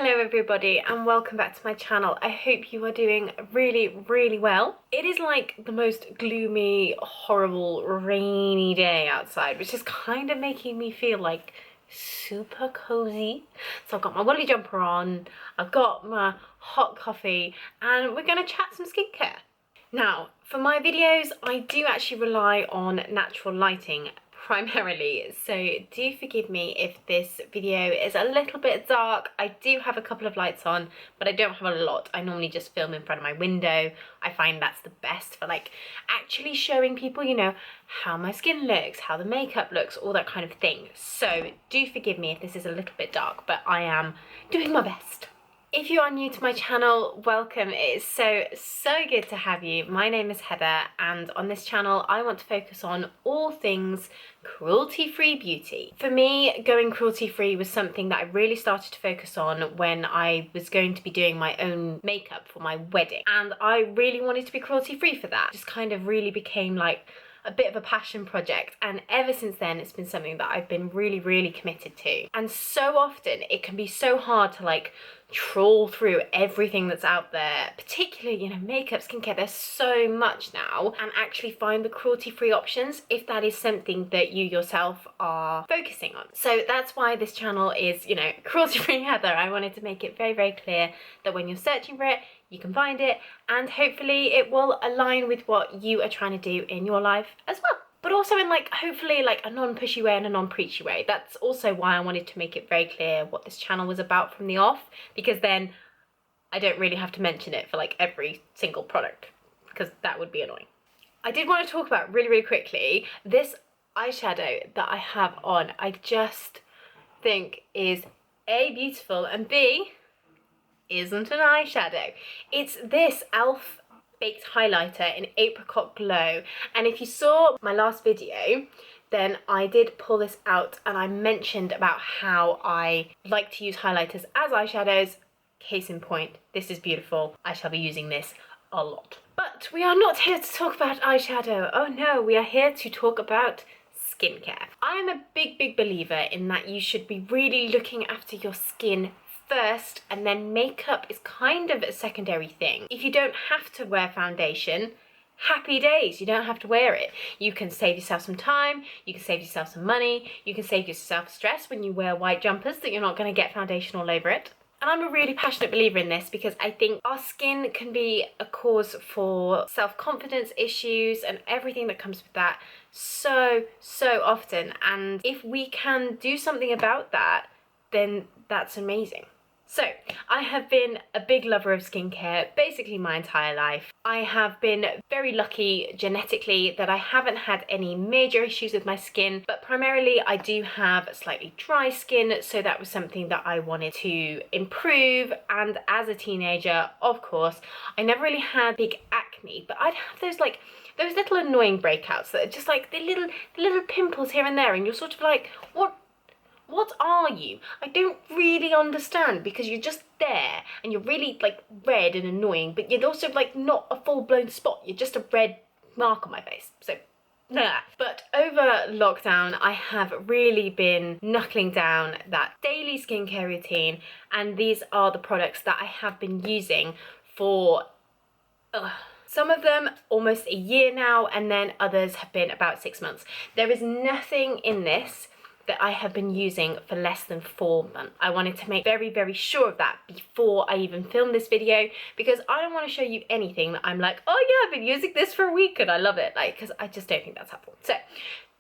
Hello everybody and welcome back to my channel. I hope you are doing really well. It is like the most gloomy, horrible, rainy day outside, which is kind of making me feel like super cozy. So I've got my woolly jumper on, I've got my hot coffee, and we're gonna chat some skincare. Now, for my videos, I do actually rely on natural lighting primarily, so do forgive me if this video is a little bit dark. I do have a couple of lights on, but I don't have a lot. I normally just film in front of my window. I find that's the best for like actually showing people, you know, how my skin looks, how the makeup looks, all that kind of thing. So do forgive me if this is a little bit dark, but I am doing my best. If you are new to my channel, welcome. It is so good to have you. My name is Heather, and on this channel I want to focus on all things cruelty-free beauty. For me, going cruelty-free was something that I really started to focus on when I was going to be doing my own makeup for my wedding, and I really wanted to be cruelty-free for that. It just kind of really became like a bit of a passion project, and ever since then it's been something that I've been really committed to. And so often it can be so hard to like trawl through everything that's out there, particularly, you know, makeup, skincare. There's so much now, and actually find the cruelty-free options if that is something that you yourself are focusing on. So that's why this channel is, you know, cruelty-free Heather. I wanted to make it very clear that when you're searching for it, you can find it, and hopefully it will align with what you are trying to do in your life as well. But also in like, hopefully like a non-pushy way and a non-preachy way. That's also why I wanted to make it very clear what this channel was about from the off, because then I don't really have to mention it for like every single product, because that would be annoying. I did want to talk about really quickly this eyeshadow that I have on. I just think is A, beautiful, and B, isn't an eyeshadow. It's this e.l.f. baked highlighter in Apricot Glow, and if you saw my last video, then I did pull this out and I mentioned about how I like to use highlighters as eyeshadows. Case in point, this is beautiful. I shall be using this a lot. But we are not here to talk about eyeshadow. Oh no, we are here to talk about skincare. I am a big believer in that you should be really looking after your skin first, and then makeup is kind of a secondary thing. If you don't have to wear foundation, happy days, you don't have to wear it. You can save yourself some time, you can save yourself some money, you can save yourself stress when you wear white jumpers that you're not going to get foundation all over it. And I'm a really passionate believer in this because I think our skin can be a cause for self-confidence issues and everything that comes with that so often. And if we can do something about that, then that's amazing. So, I have been a big lover of skincare basically my entire life. I have been very lucky genetically that I haven't had any major issues with my skin, but primarily I do have slightly dry skin, so that was something that I wanted to improve. And as a teenager, of course, I never really had big acne, but I'd have those like those little annoying breakouts that are just like the little pimples here and there, and you're sort of like, what are you? I don't really understand, because you're just there and you're really like red and annoying, but you're also like not a full-blown spot. You're just a red mark on my face. So, nah. But over lockdown, I have really been knuckling down that daily skincare routine, and these are the products that I have been using for some of them almost a year now, and then others have been about 6 months. There is nothing in this that I have been using for less than 4 months. I wanted to make very sure of that before I even filmed this video, because I don't want to show you anything that I'm like, oh yeah, I've been using this for a week and I love it, like, because I just don't think that's helpful. So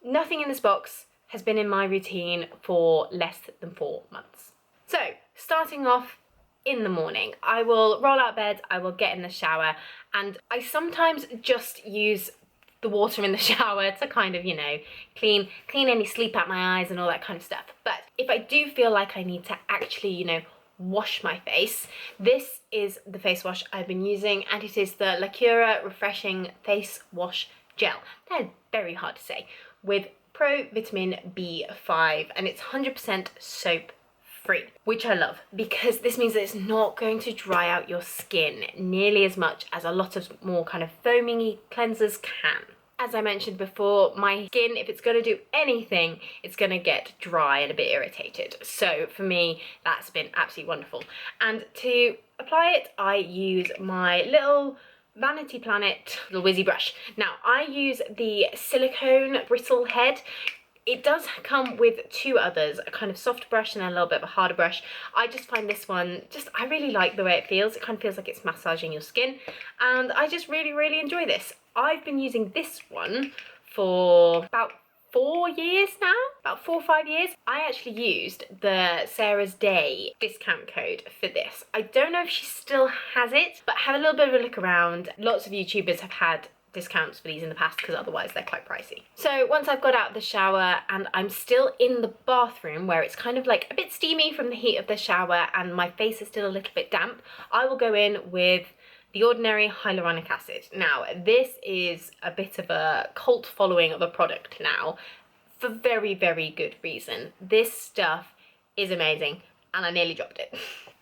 nothing in this box has been in my routine for less than 4 months. So starting off in the morning, I will roll out of bed, I will get in the shower, and I sometimes just use the water in the shower to kind of, you know, clean any sleep out my eyes and all that kind of stuff. But if I do feel like I need to actually, you know, wash my face, this is the face wash I've been using, and it is the Lacura Refreshing Face Wash Gel. That is very hard to say, with Pro Vitamin B5, and it's 100% soap free, which I love, because this means that it's not going to dry out your skin nearly as much as a lot of more kind of foamy cleansers can. As I mentioned before, my skin, if it's gonna do anything, it's gonna get dry and a bit irritated. So for me, that's been absolutely wonderful. And to apply it, I use my little Vanity Planet little whizzy brush. Now, I use the silicone bristle head. It does come with two others, a kind of soft brush and a little bit of a harder brush. I just find this one, I really like the way it feels. It kind of feels like it's massaging your skin, and I just really, really enjoy this. I've been using this one for about 4 years now, about 4 or 5 years. I actually used the Sarah's Day discount code for this. I don't know if she still has it, but have a little bit of a look around. Lots of YouTubers have had discounts for these in the past because otherwise they're quite pricey. So once I've got out of the shower and I'm still in the bathroom where it's kind of like a bit steamy from the heat of the shower and my face is still a little bit damp, I will go in with the Ordinary Hyaluronic Acid. Now, this is a bit of a cult following of a product now for very, very good reason. This stuff is amazing and I nearly dropped it.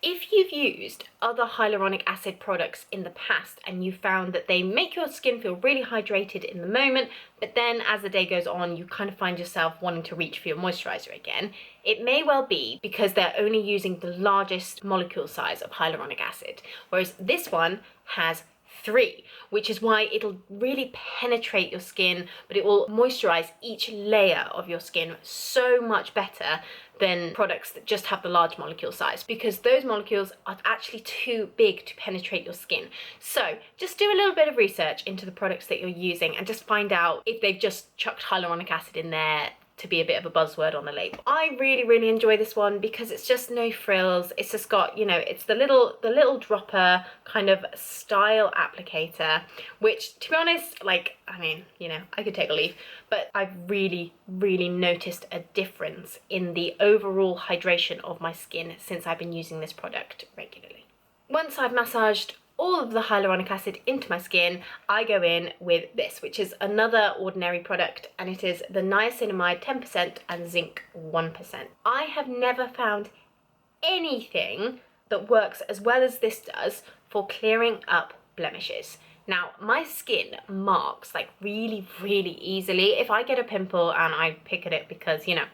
If you've used other hyaluronic acid products in the past and you found that they make your skin feel really hydrated in the moment, but then as the day goes on, you kind of find yourself wanting to reach for your moisturizer again, it may well be because they're only using the largest molecule size of hyaluronic acid, whereas this one has 3, which is why it'll really penetrate your skin, but it will moisturize each layer of your skin so much better than products that just have the large molecule size, because those molecules are actually too big to penetrate your skin. So just do a little bit of research into the products that you're using and just find out if they've just chucked hyaluronic acid in there to be a bit of a buzzword on the label. I really, really enjoy this one because it's just no frills. It's just got, you know, it's the little dropper kind of style applicator, which, to be honest, like, I mean, you know, I could take a leaf, but I've really, really noticed a difference in the overall hydration of my skin since I've been using this product regularly. Once I've massaged all of the hyaluronic acid into my skin, I go in with this, which is another Ordinary product, and it is the Niacinamide 10% and Zinc 1%. I have never found anything that works as well as this does for clearing up blemishes. Now, my skin marks like really, really easily. If I get a pimple and I pick at it because, you know,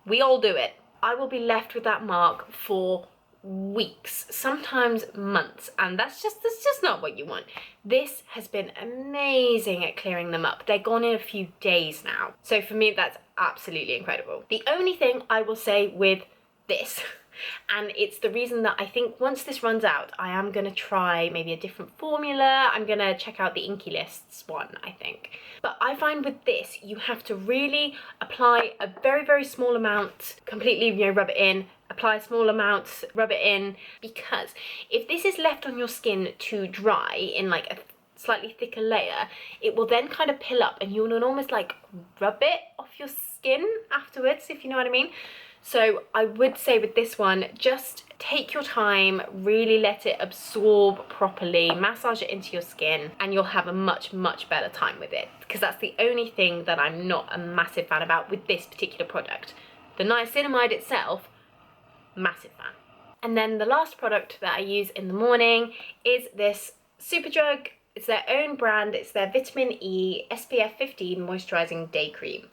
we all do it, I will be left with that mark for weeks, sometimes months, and that's just not what you want. This has been amazing at clearing them up. They're gone in a few days now. So for me, that's absolutely incredible. The only thing I will say with this, and it's the reason that I think once this runs out, I am going to try maybe a different formula. I'm going to check out the Inky Lists one, I think. But I find with this, you have to really apply a very, very small amount, completely, you know, rub it in, apply a small amount, rub it in, because if this is left on your skin to dry in like a slightly thicker layer, it will then kind of pill up and you'll almost like rub it off your skin afterwards, if you know what I mean. So I would say with this one, just take your time, really let it absorb properly, massage it into your skin, and you'll have a much, much better time with it, because that's the only thing that I'm not a massive fan about with this particular product. The niacinamide itself, massive fan. And then the last product that I use in the morning is this Superdrug. It's their own brand. It's their Vitamin E SPF 15 Moisturising Day Cream.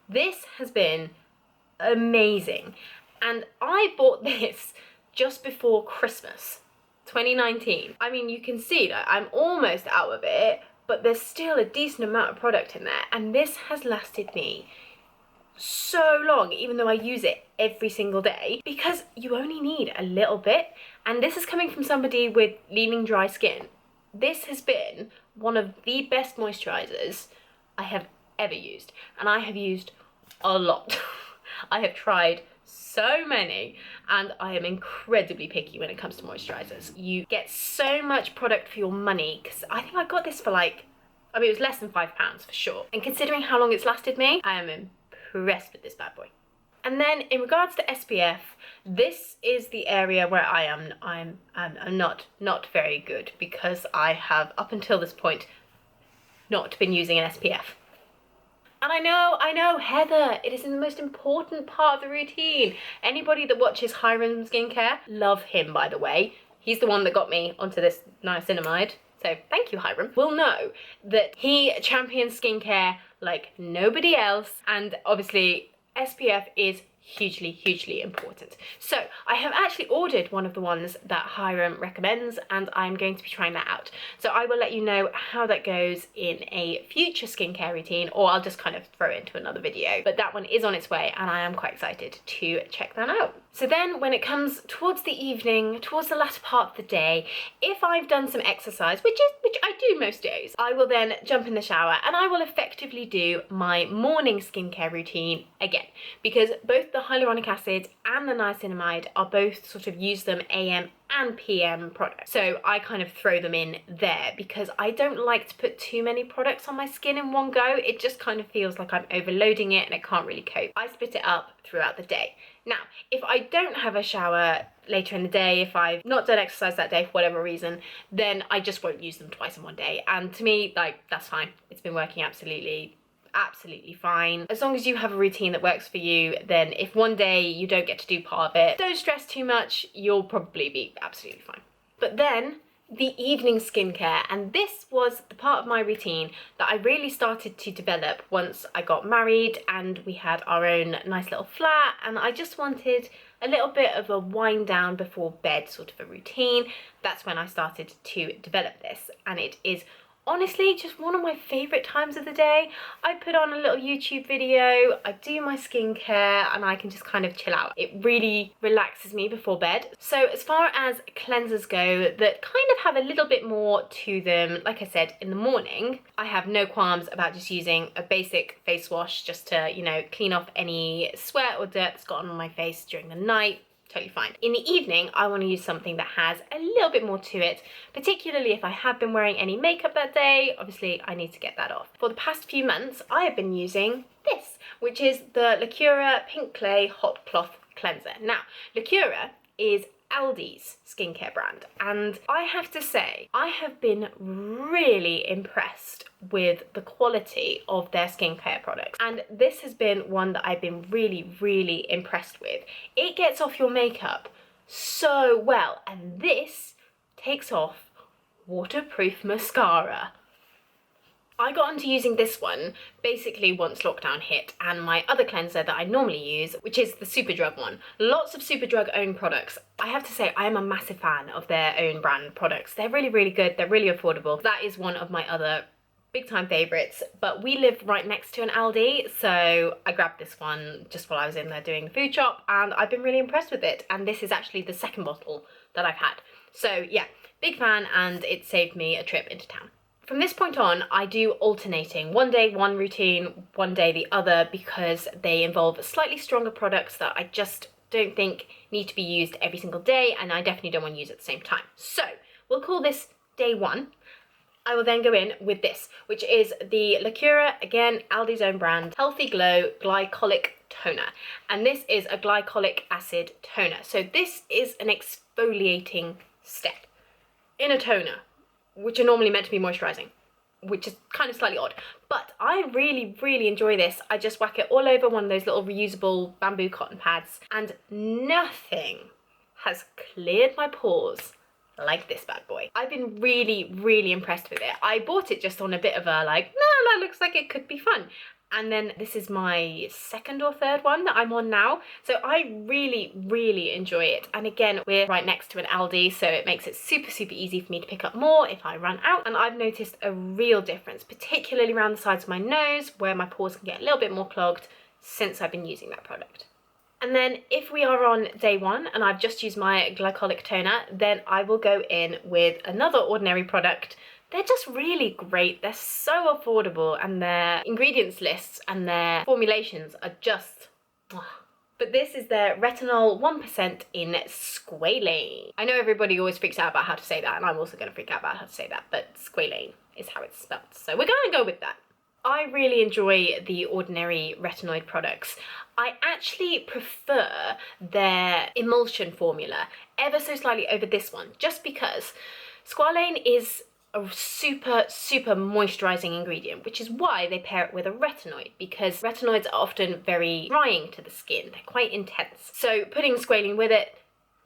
This has been amazing, and I bought this just before Christmas 2019. I mean, you can see that I'm almost out of it, but there's still a decent amount of product in there, and this has lasted me so long, even though I use it every single day, because you only need a little bit. And this is coming from somebody with leaning dry skin. This has been one of the best moisturizers I have ever used, and I have used a lot. I have tried so many, and I am incredibly picky when it comes to moisturizers. You get so much product for your money, because I think I got this for like, I mean, it was less than £5 for sure. And considering how long it's lasted me, I am impressed with this bad boy. And then in regards to SPF, this is the area where I'm not very good, because I have up until this point not been using an SPF. And I know, Heather, it is the most important part of the routine. Anybody that watches Hiram Skincare, love him, by the way. He's the one that got me onto this niacinamide. so thank you Hiram, will know that he champions skincare like nobody else, and obviously SPF is hugely important. So I have actually ordered one of the ones that Hiram recommends, and I'm going to be trying that out. So I will let you know how that goes in a future skincare routine, or I'll just kind of throw it into another video. But that one is on its way and I am quite excited to check that out. So then when it comes towards the evening, towards the latter part of the day, if I've done some exercise, which I do most days, I will then jump in the shower and I will effectively do my morning skincare routine again, because both the hyaluronic acid and the niacinamide are both sort of use them AM and PM products. So I kind of throw them in there because I don't like to put too many products on my skin in one go. It just kind of feels like I'm overloading it and I can't really cope. I split it up throughout the day. Now, if I don't have a shower later in the day, if I've not done exercise that day for whatever reason, then I just won't use them twice in one day. And to me, like, that's fine. It's been working absolutely fine. As long as you have a routine that works for you, then if one day you don't get to do part of it, don't stress too much, you'll probably be absolutely fine. But then the evening skincare, and this was the part of my routine that I really started to develop once I got married and we had our own nice little flat, and I just wanted a little bit of a wind down before bed sort of a routine. That's when I started to develop this, and it is honestly just one of my favorite times of the day. I put on a little YouTube video, I do my skincare, and I can just kind of chill out. It really relaxes me before bed. So as far as cleansers go that kind of have a little bit more to them, like I said, in the morning, I have no qualms about just using a basic face wash just to, you know, clean off any sweat or dirt that's gotten on my face during the night. Totally fine. In the evening, I want to use something that has a little bit more to it, particularly if I have been wearing any makeup that day. Obviously, I need to get that off. For the past few months, I have been using this, which is the Lacura Pink Clay Hot Cloth Cleanser. Now, Lacura is Aldi's skincare brand, and I have to say, I have been really impressed with the quality of their skincare products, and this has been one that I've been really impressed with. It gets off your makeup so well, and this takes off waterproof mascara. I got into using this one basically once lockdown hit, and my other cleanser that I normally use, which is the Superdrug one. Lots of Superdrug own products. I have to say I am a massive fan of their own brand products. They're really good, they're really affordable. That is one of my other big time favorites, but we live right next to an Aldi, so I grabbed this one just while I was in there doing the food shop, and I've been really impressed with it, and this is actually the second bottle that I've had. So yeah, big fan, and it saved me a trip into town. From this point on, I do alternating. One day one routine, one day the other, because they involve slightly stronger products that I just don't think need to be used every single day, and I definitely don't want to use at the same time. So we'll call this day one. I will then go in with this, which is the Lacura, again, Aldi's own brand, Healthy Glow Glycolic Toner. And this is a glycolic acid toner. So this is an exfoliating step in a toner, which are normally meant to be moisturising, which is kind of slightly odd. But I really enjoy this. I just whack it all over one of those little reusable bamboo cotton pads, and nothing has cleared my pores like this bad boy. I've been really impressed with it. I bought it just on a bit of a like, no, that looks like it could be fun. And then this is my second or third one that I'm on now. So I really enjoy it. And again, we're right next to an Aldi, so it makes it super easy for me to pick up more if I run out. And I've noticed a real difference, particularly around the sides of my nose, where my pores can get a little bit more clogged since I've been using that product. And then if we are on day one and I've just used my glycolic toner, then I will go in with another Ordinary product. They're just really great. They're so affordable, and their ingredients lists and their formulations are just... But this is their retinol 1% in squalane. I know everybody always freaks out about how to say that, and I'm also going to freak out about how to say that, but squalane is how it's spelled. So we're going to go with that. I really enjoy the Ordinary Retinoid products. I actually prefer their emulsion formula ever so slightly over this one, just because squalane is a super moisturising ingredient, which is why they pair it with a retinoid, because retinoids are often very drying to the skin. They're quite intense. So putting squalane with it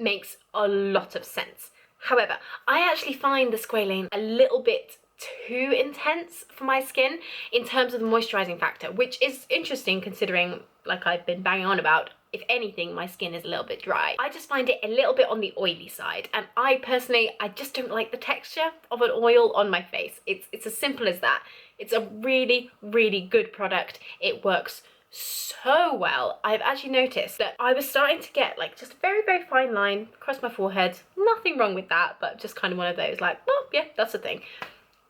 makes a lot of sense. However, I actually find the squalane a little bit too intense for my skin in terms of the moisturizing factor, which is interesting considering, like I've been banging on about, if anything, my skin is a little bit dry. I just find it a little bit on the oily side, and I personally just don't like the texture of an oil on my face. It's as simple as that. It's a really, really good product. It works so well. I've actually noticed that I was starting to get like just a very, very fine line across my forehead. Nothing wrong with that, but just kind of one of those like, oh yeah, that's a thing.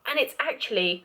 And it's actually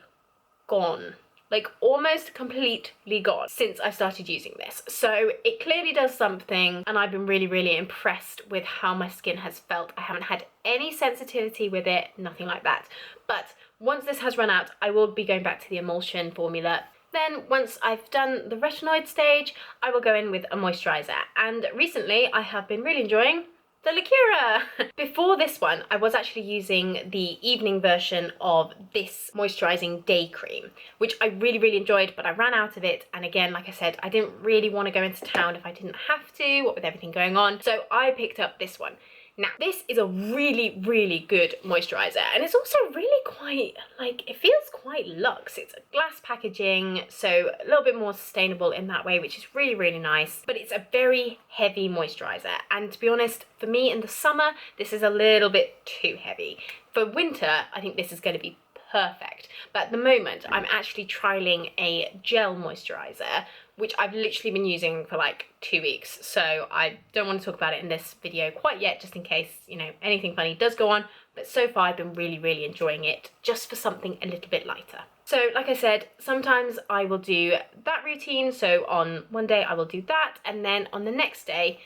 gone, like almost completely gone since I started using this. So it clearly does something, and I've been really, really impressed with how my skin has felt. I haven't had any sensitivity with it, nothing like that. But once this has run out, I will be going back to the emulsion formula. Then once I've done the retinoid stage, I will go in with a moisturizer. And recently I have been really enjoying the Lacura. Before this one, I was actually using the evening version of this moisturizing day cream, which I really, really enjoyed, but I ran out of it. And again, like I said, I didn't really want to go into town if I didn't have to, what with everything going on. So I picked up this one. Now, this is a really, really good moisturizer, and it's also really quite, like, it feels quite luxe. It's a glass packaging, so a little bit more sustainable in that way, which is really, really nice. But it's a very heavy moisturizer, and to be honest, for me in the summer, this is a little bit too heavy. For winter, I think this is going to be perfect. But at the moment, I'm actually trialing a gel moisturizer, which I've literally been using for like 2 weeks. So I don't want to talk about it in this video quite yet, just in case, you know, anything funny does go on. But so far I've been really, really enjoying it just for something a little bit lighter. So like I said, sometimes I will do that routine. So on one day I will do that, and then on the next day,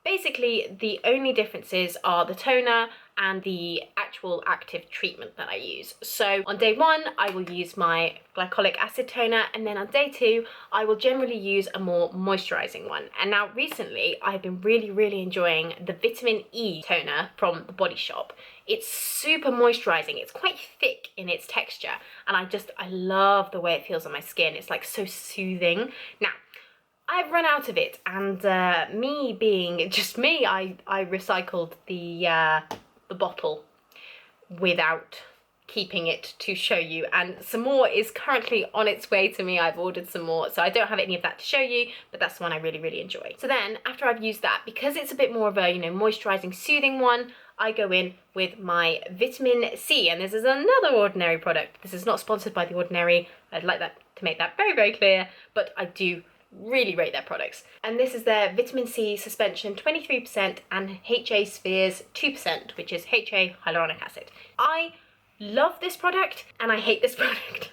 basically the only differences are the toner and the actual active treatment that I use. So on day one, I will use my glycolic acid toner, and then on day two, I will generally use a more moisturizing one. And now recently, I've been really, really enjoying the vitamin E toner from the Body Shop. It's super moisturizing. It's quite thick in its texture, and I love the way it feels on my skin. It's like so soothing. Now, I've run out of it, and me being just me, I recycled the bottle without keeping it to show you, and some more is currently on its way to me. I've ordered some more, so I don't have any of that to show you, but that's the one I really, really enjoy. So then after I've used that, because it's a bit more of a, you know, moisturizing, soothing one, I go in with my vitamin C, and this is another Ordinary product. This is not sponsored by The Ordinary. I'd like that to make that very, very clear, but I do really rate their products. And this is their vitamin C suspension 23% and HA spheres 2%, which is HA hyaluronic acid. I love this product and I hate this product.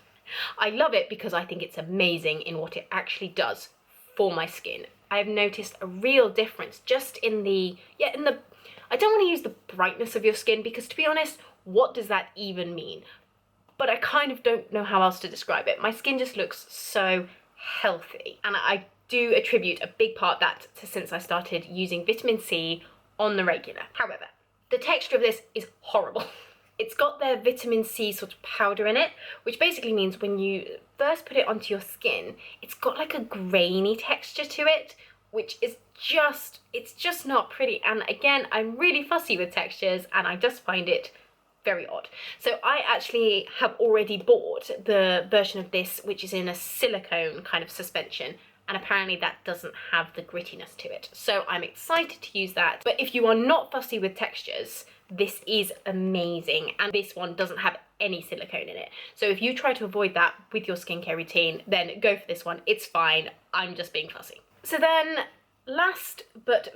I love it because I think it's amazing in what it actually does for my skin. I've noticed a real difference just in the, I don't want to use the brightness of your skin, because to be honest, what does that even mean? But I kind of don't know how else to describe it. My skin just looks so healthy, and I do attribute a big part of that to since I started using vitamin C on the regular. However, the texture of this is horrible. It's got their vitamin C sort of powder in it, which basically means when you first put it onto your skin, it's got like a grainy texture to it, which is it's just not pretty. And again, I'm really fussy with textures, and I just find it very odd. So I actually have already bought the version of this which is in a silicone kind of suspension, and apparently that doesn't have the grittiness to it. So I'm excited to use that. But if you are not fussy with textures, this is amazing, and this one doesn't have any silicone in it. So if you try to avoid that with your skincare routine, then go for this one. It's fine. I'm just being fussy. So then, last but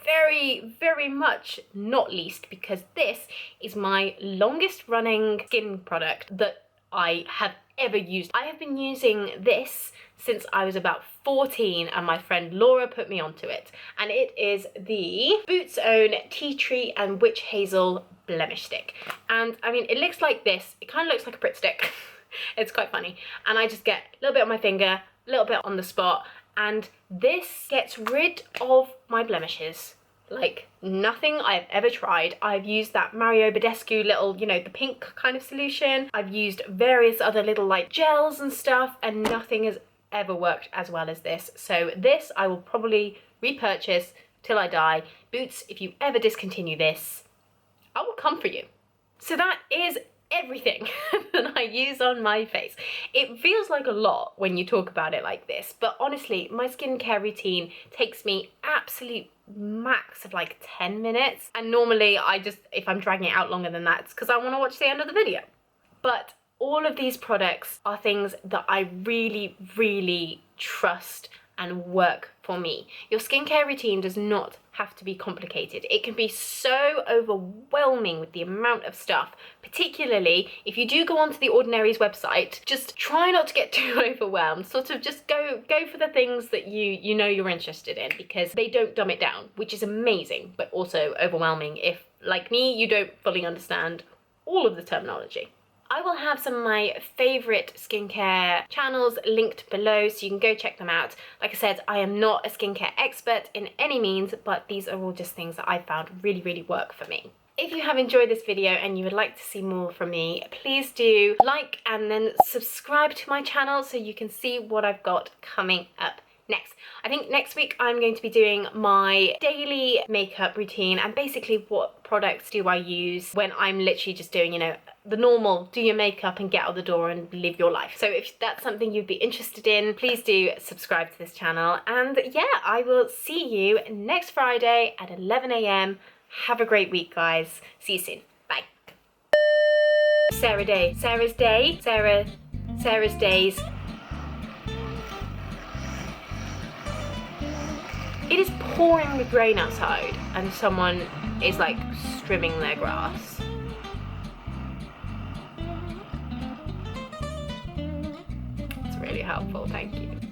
very, very much not least, because this is my longest running skin product that I have ever used. I have been using this since I was about 14, and my friend Laura put me onto it, and it is the Boots Own Tea Tree and Witch Hazel Blemish Stick. And I mean, it looks like this. It kind of looks like a Pritt stick. It's quite funny, and I just get a little bit on my finger, a little bit on the spot, and this gets rid of my blemishes like nothing I've ever tried. I've used that Mario Badescu little, you know, the pink kind of solution. I've used various other little like gels and stuff, and nothing has ever worked as well as this. So this I will probably repurchase till I die. Boots, if you ever discontinue this, I will come for you. So that is everything that I use on my face. It feels like a lot when you talk about it like this, but honestly, my skincare routine takes me absolute max of like 10 minutes. And normally if I'm dragging it out longer than that, it's because I want to watch the end of the video. But all of these products are things that I really, really trust and work for me. Your skincare routine does not have to be complicated. It can be so overwhelming with the amount of stuff, particularly if you do go onto the Ordinary's website. Just try not to get too overwhelmed. Sort of just go for the things that you know you're interested in, because they don't dumb it down, which is amazing, but also overwhelming if, like me, you don't fully understand all of the terminology. I will have some of my favourite skincare channels linked below, so you can go check them out. Like I said, I am not a skincare expert in any means, but these are all just things that I found really, really work for me. If you have enjoyed this video and you would like to see more from me, please do like and then subscribe to my channel so you can see what I've got coming up next. I think next week I'm going to be doing my daily makeup routine and basically what products do I use when I'm literally just doing, you know, the normal do your makeup and get out the door and live your life. So if that's something you'd be interested in, please do subscribe to this channel. And yeah, I will see you next Friday at 11 AM. Have a great week, guys. See you soon. Bye. Sarah's days. It is pouring with rain outside and someone is like trimming their grass. It's really helpful, thank you.